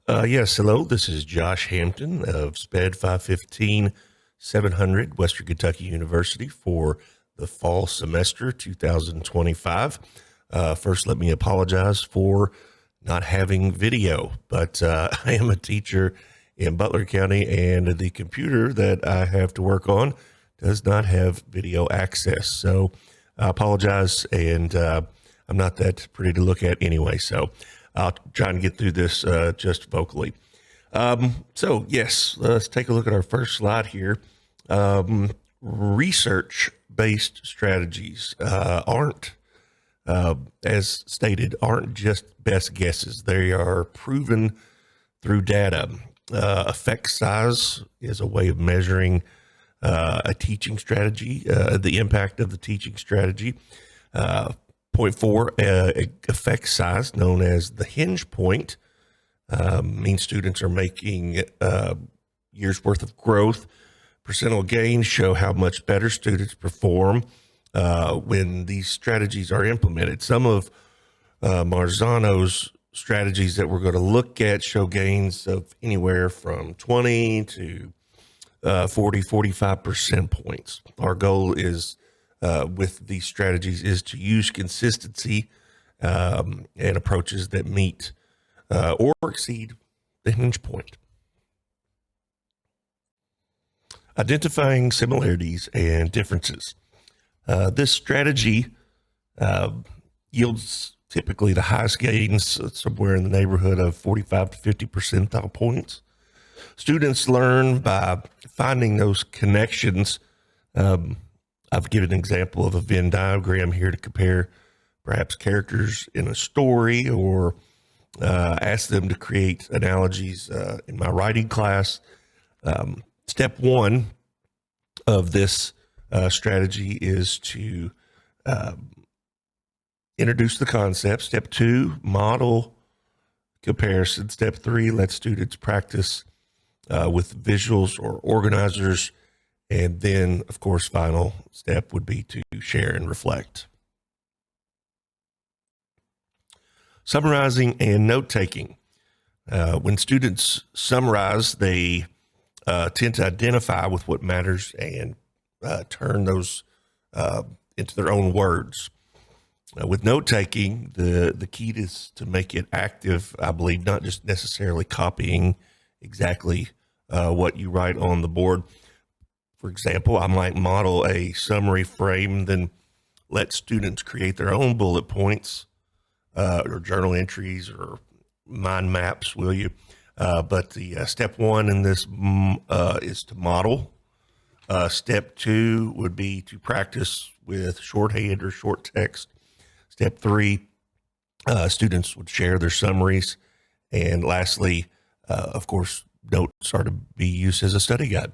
Yes, hello. This is J.Hampton of SPED515-700, Western Kentucky University for the fall semester 2025. First, let me apologize for not having video, but I am a teacher in Butler County, and the computer that I have to work on does not have video access. So I apologize, and I'm not that pretty to look at anyway, so I'll try and get through this just vocally. So yes, let's take a look at our first slide here. Research-based strategies aren't, as stated, aren't just best guesses. They are proven through data. Effect size is a way of measuring a teaching strategy, the impact of the teaching strategy. Point 4, effect size, known as the hinge point, means students are making years worth of growth. Percentile gains show how much better students perform when these strategies are implemented. Some of Marzano's strategies that we're going to look at show gains of anywhere from 20 to 45% points. Our goal is with these strategies is to use consistency and approaches that meet or exceed the hinge point. Identifying similarities and differences. This strategy yields typically the highest gains somewhere in the neighborhood of 45 to 50 percentile points. Students learn by finding those connections. I've given an example of a Venn diagram here to compare perhaps characters in a story, or ask them to create analogies in my writing class. Step 1 of this strategy is to introduce the concept. Step 2, model comparison. Step 3, let students practice with visuals or organizers. And then, of course, final step would be to share and reflect. Summarizing and note-taking. When students summarize, they tend to identify with what matters and turn those into their own words. With note-taking, the key is to make it active, I believe, not just necessarily copying exactly what you write on the board. For example, I might model a summary frame, then let students create their own bullet points or journal entries or mind maps, will you? But the step 1 in this is to model. Step 2 would be to practice with shorthand or short text. Step 3, students would share their summaries. And lastly, of course, notes are to be used as a study guide.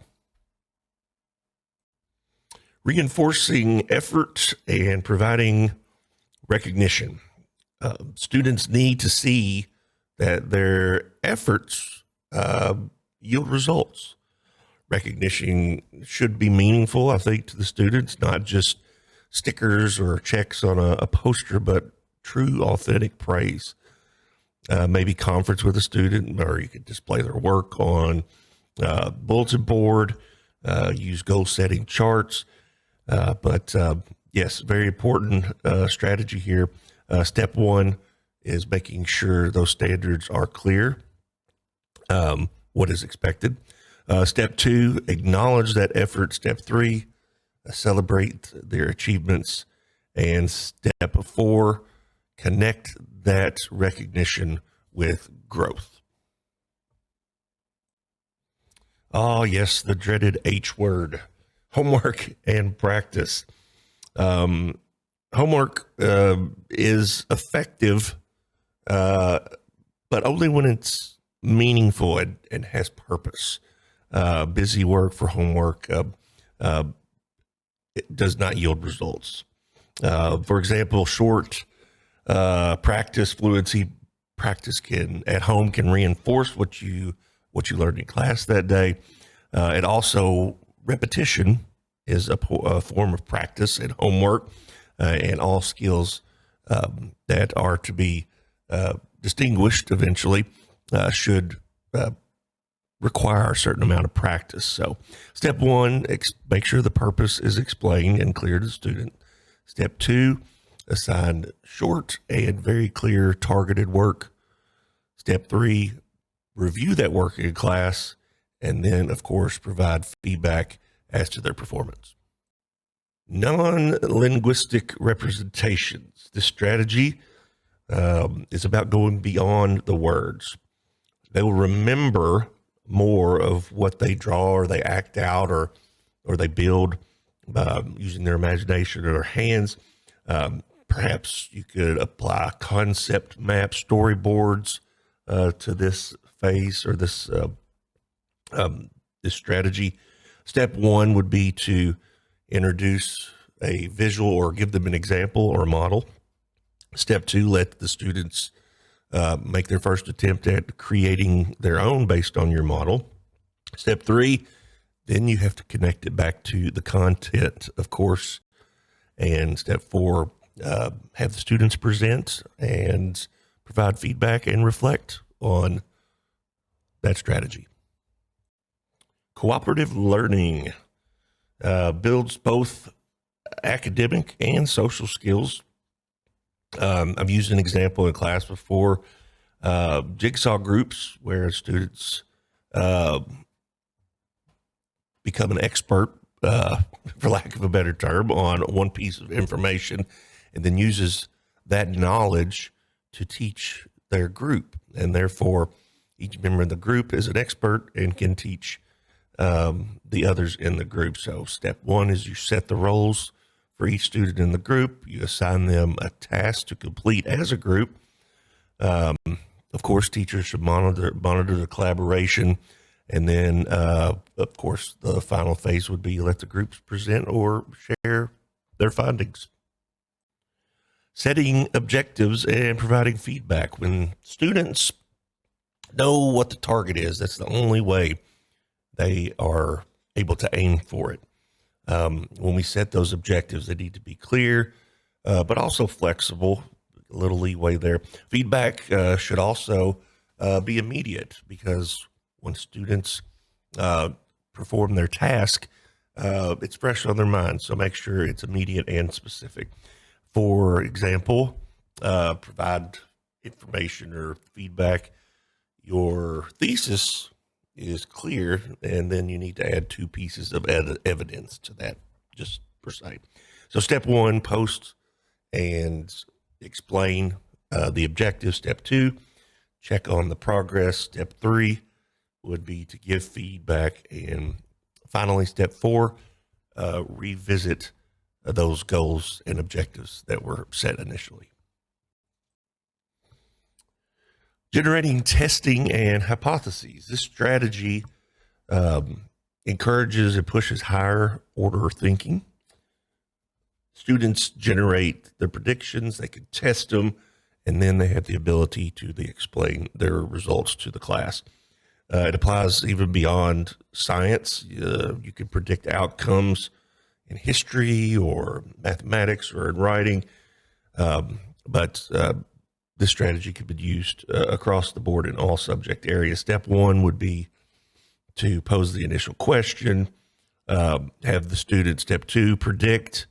Reinforcing effort and providing recognition. Students need to see that their efforts yield results. Recognition should be meaningful, I think, to the students, not just stickers or checks on a poster, but true, authentic praise. Maybe conference with a student, or you could display their work on bulletin board, use goal-setting charts. But yes, very important strategy here. Step 1 is making sure those standards are clear, what is expected. Step 2, acknowledge that effort. Step 3, celebrate their achievements. And step 4, connect that recognition with growth. Oh, yes, the dreaded H word. Homework and practice. Homework is effective, but only when it's meaningful and has purpose. Busy work for homework it does not yield results. For example, short practice, fluency practice at home can reinforce what you learned in class that day. It also, repetition is a form of practice and homework, and all skills that are to be distinguished eventually should require a certain amount of practice. So step one, make sure the purpose is explained and clear to the student. Step two, assign short and very clear targeted work. Step three, review that work in class, and then, of course, provide feedback as to their performance. Non-linguistic representations. This strategy is about going beyond the words. They will remember more of what they draw or they act out or they build using their imagination or their hands. Perhaps you could apply concept map storyboards to this phase or this strategy. Step one would be to introduce a visual or give them an example or a model. Step two, let the students make their first attempt at creating their own based on your model. Step three, then you have to connect it back to the content, of course. And step four, have the students present and provide feedback and reflect on that strategy. Cooperative learning builds both academic and social skills. I've used an example in class before, jigsaw groups where students become an expert, for lack of a better term, on one piece of information and then uses that knowledge to teach their group. And therefore, each member of the group is an expert and can teach the others in the group. So step one is you set the roles for each student in the group. You assign them a task to complete as a group. Of course, teachers should monitor the collaboration. And then, of course, the final phase would be let the groups present or share their findings. Setting objectives and providing feedback. When students know what the target is, that's the only way they are able to aim for it. When we set those objectives, they need to be clear, but also flexible, a little leeway there. Feedback should also be immediate, because when students perform their task, it's fresh on their mind. So make sure it's immediate and specific. For example, provide information or feedback. Your thesis is clear, and then you need to add 2 pieces of evidence to that, just per se. So step one, post and explain the objective. Step two, check on the progress. Step three would be to give feedback. And finally, step four, revisit those goals and objectives that were set initially. Generating testing and hypotheses. This strategy encourages and pushes higher order thinking. Students generate their predictions, they can test them, and then they have the ability to explain their results to the class. It applies even beyond science. You can predict outcomes in history or mathematics or in writing, but this strategy could be used across the board in all subject areas. Step one would be to pose the initial question, have the student, step two, predict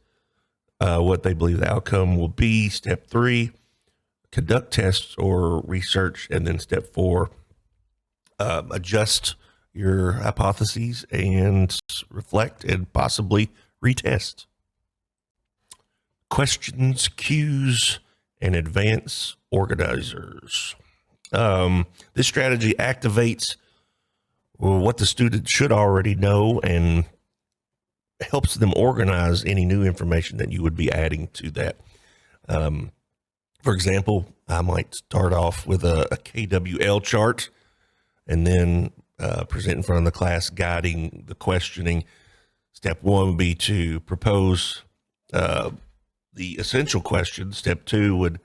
what they believe the outcome will be. Step three, conduct tests or research. And then step four, adjust your hypotheses and reflect and possibly retest. Questions, cues, and advance organizers. This strategy activates what the student should already know and helps them organize any new information that you would be adding to that. For example, I might start off with a KWL chart and then present in front of the class, guiding the questioning. Step one would be to propose the essential question. Step two would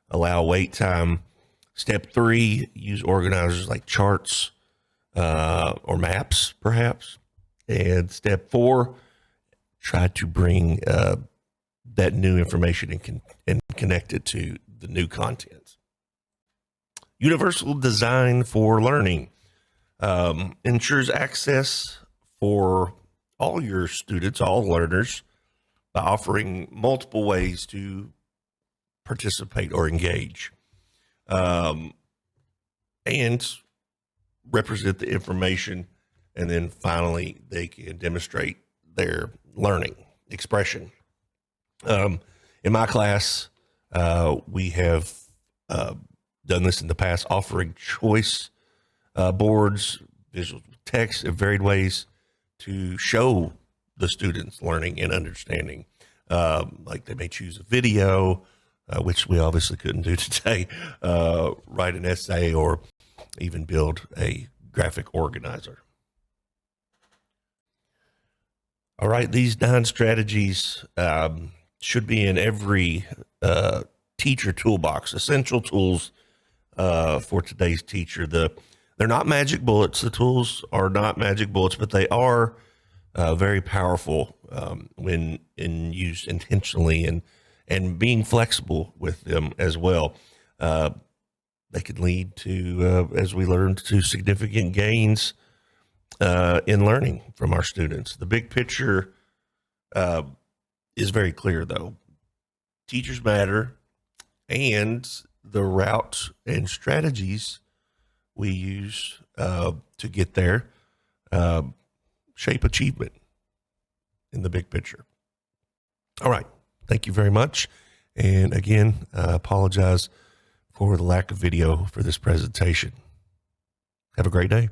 allow wait time. Step three, use organizers like charts or maps, perhaps. And step four, try to bring that new information and connect it to the new content. Universal design for learning. ensures access for all your students, all learners, by offering multiple ways to participate or engage, and represent the information. And then finally, they can demonstrate their learning expression. In my class, we have done this in the past, offering choice boards, visual text in varied ways to show the students learning and understanding. Like they may choose a video, which we obviously couldn't do today, write an essay, or even build a graphic organizer. All right, these 9 strategies should be in every teacher toolbox, essential tools for today's teacher. They're not magic bullets. The tools are not magic bullets, but they are very powerful when used intentionally, and being flexible with them as well. They can lead to, as we learned, to significant gains in learning from our students. The big picture is very clear, though. Teachers matter, and the route and strategies we use to get there shape achievement in the big picture. All right. Thank you very much. And again, I apologize for the lack of video for this presentation. Have a great day.